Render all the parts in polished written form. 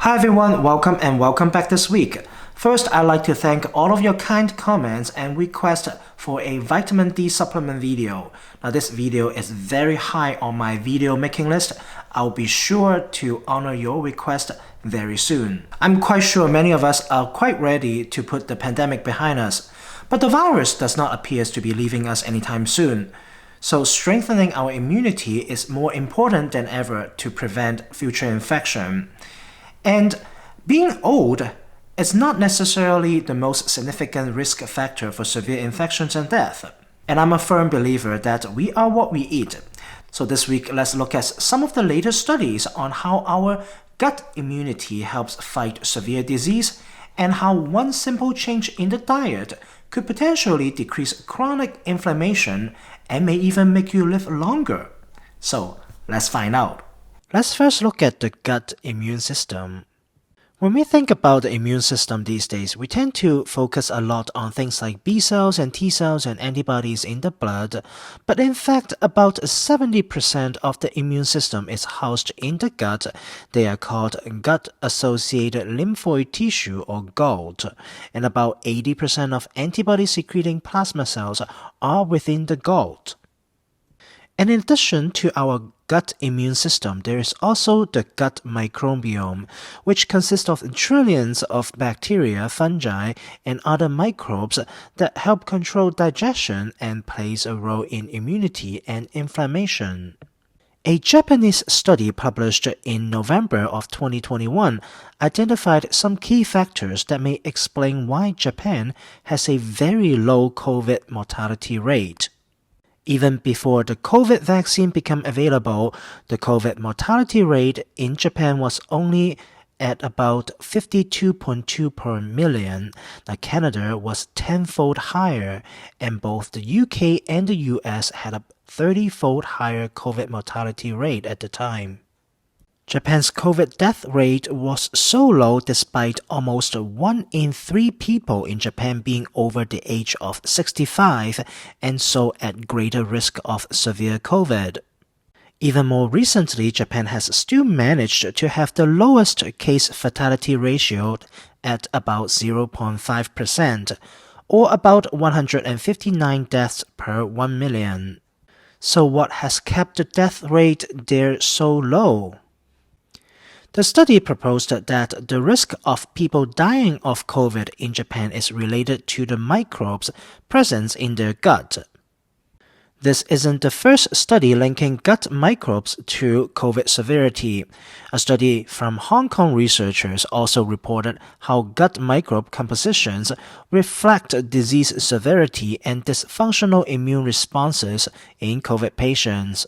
Hi everyone, welcome back this week. First, I'd like to thank all of your kind comments and requests for a vitamin D supplement video. Now this video is very high on my video making list. I'll be sure to honor your request very soon. I'm quite sure many of us are quite ready to put the pandemic behind us, but the virus does not appear to be leaving us anytime soon. So strengthening our immunity is more important than ever to prevent future infection. And being old is not necessarily the most significant risk factor for severe infections and death. And I'm a firm believer that we are what we eat. So this week, let's look at some of the latest studies on how our gut immunity helps fight severe disease and how one simple change in the diet could potentially decrease chronic inflammation and may even make you live longer. So let's find out. Let's first look at the gut immune system. When we think about the immune system these days, we tend to focus a lot on things like B cells and T cells and antibodies in the blood, but in fact about 70% of the immune system is housed in the gut. They are called gut-associated lymphoid tissue or GALT, and about 80% of antibody-secreting plasma cells are within the GALT. And in addition to our gut immune system, there is also the gut microbiome, which consists of trillions of bacteria, fungi, and other microbes that help control digestion and plays a role in immunity and inflammation. A Japanese study published in November of 2021 identified some key factors that may explain why Japan has a very low COVID mortality rate. Even before the COVID vaccine became available, the COVID mortality rate in Japan was only at about 52.2 per million. Now Canada was tenfold higher, and both the UK and the US had a 30-fold higher COVID mortality rate at the time. Japan's COVID death rate was so low despite almost 1 in 3 people in Japan being over the age of 65 and so at greater risk of severe COVID. Even more recently, Japan has still managed to have the lowest case fatality ratio at about 0.5%, or about 159 deaths per 1 million. So what has kept the death rate there so low? The study proposed that the risk of people dying of COVID in Japan is related to the microbes present in their gut. This isn't the first study linking gut microbes to COVID severity. A study from Hong Kong researchers also reported how gut microbe compositions reflect disease severity and dysfunctional immune responses in COVID patients.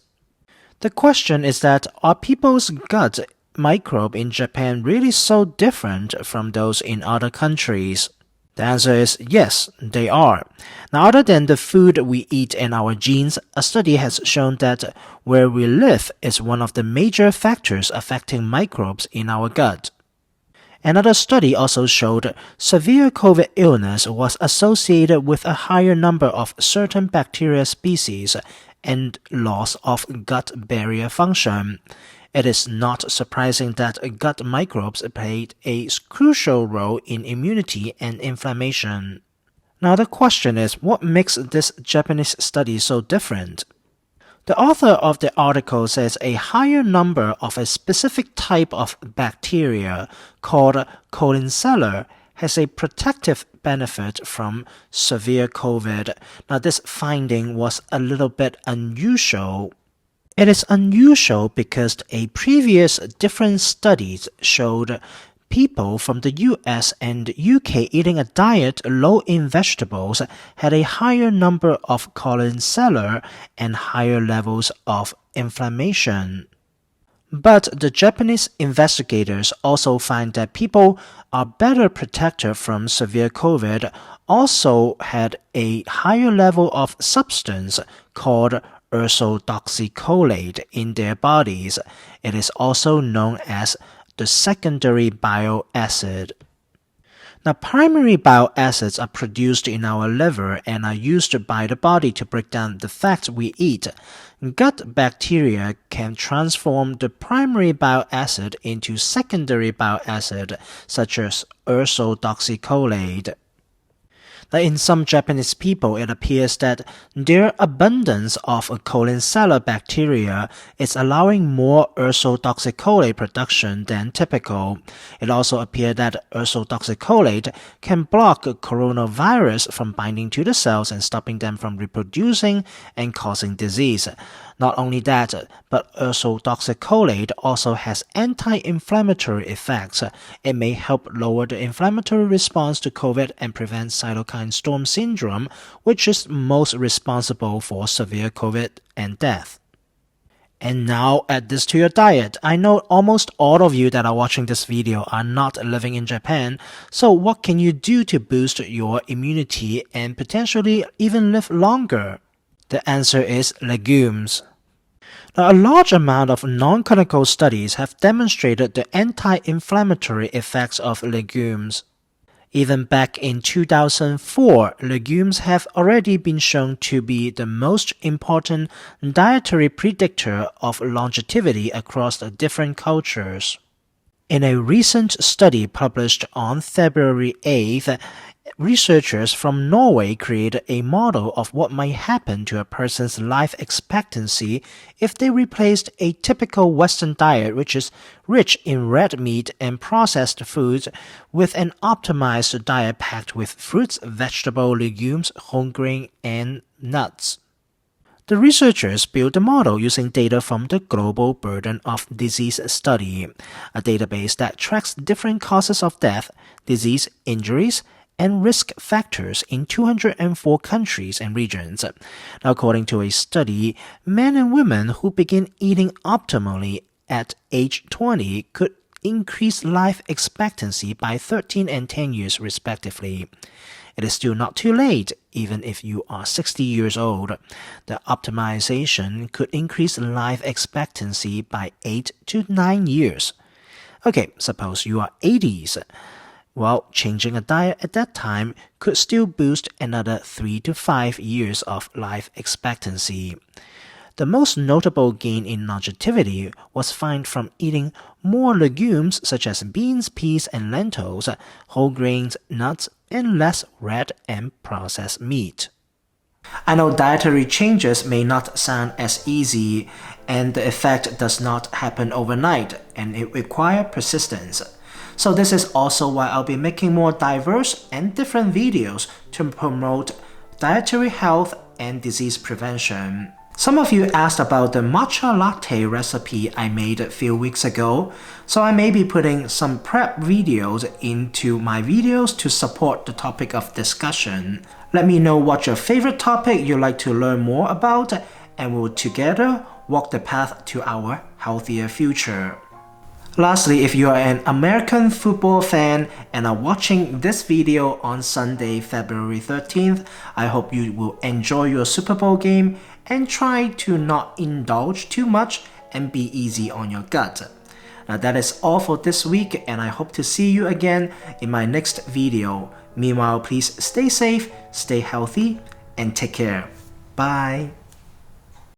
The question is that are people's gut microbe in Japan really so different from those in other countries? The answer is yes, they are. Now, other than the food we eat and our genes, a study has shown that where we live is one of the major factors affecting microbes in our gut. Another study also showed severe COVID illness was associated with a higher number of certain bacteria species and loss of gut barrier function. It is not surprising that gut microbes played a crucial role in immunity and inflammation. Now the question is, what makes this Japanese study so different? The author of the article says a higher number of a specific type of bacteria called Colinceller has a protective benefit from severe COVID. Now this finding was a little bit unusual. It is unusual because a previous different studies showed people from the US and UK eating a diet low in vegetables had a higher number of Colinceller and higher levels of inflammation. But the Japanese investigators also find that people are better protected from severe COVID also had a higher level of substance called ursodeoxycholate in their bodies. It is also known as the secondary bile acid. Now, primary bile acids are produced in our liver and are used by the body to break down the fats we eat. Gut bacteria can transform the primary bile acid into secondary bile acid, such as ursodeoxycholate. Now, in some Japanese people, it appears that their abundance of colon cellar bacteria is allowing more ursodeoxycholate production than typical. It also appears that ursodeoxycholate can block coronavirus from binding to the cells and stopping them from reproducing and causing disease. Not only that, but ursodeoxycholate also has anti-inflammatory effects. It may help lower the inflammatory response to COVID and prevent cytokine storm syndrome, which is most responsible for severe COVID and death. And now add this to your diet. I know almost all of you that are watching this video are not living in Japan, so what can you do to boost your immunity and potentially even live longer? The answer is legumes. Now, a large amount of non-clinical studies have demonstrated the anti-inflammatory effects of legumes. Even back in 2004, legumes have already been shown to be the most important dietary predictor of longevity across the different cultures. In a recent study published on February 8th, researchers from Norway created a model of what might happen to a person's life expectancy if they replaced a typical Western diet, which is rich in red meat and processed foods, with an optimized diet packed with fruits, vegetables, legumes, whole grain, and nuts. The researchers built the model using data from the Global Burden of Disease Study, a database that tracks different causes of death, disease, injuries, and risk factors in 204 countries and regions. Now, according to a study, men and women who begin eating optimally at age 20 could increase life expectancy by 13 and 10 years respectively. It is still not too late, even if you are 60 years old. The optimization could increase life expectancy by 8 to 9 years. Okay, suppose you are 80s. Well, changing a diet at that time could still boost another 3 to 5 years of life expectancy. The most notable gain in longevity was found from eating more legumes such as beans, peas, and lentils, whole grains, nuts, and less red and processed meat. I know dietary changes may not sound as easy, and the effect does not happen overnight, and it requires persistence. So this is also why I'll be making more diverse and different videos to promote dietary health and disease prevention. Some of you asked about the matcha latte recipe I made a few weeks ago, so I may be putting some prep videos into my videos to support the topic of discussion. Let me know what your favorite topic you'd like to learn more about, and we'll together walk the path to our healthier future. Lastly, if you are an American football fan and are watching this video on Sunday, February 13th, I hope you will enjoy your Super Bowl game and try to not indulge too much and be easy on your gut. Now that is all for this week, and I hope to see you again in my next video. Meanwhile, please stay safe, stay healthy, and take care. Bye.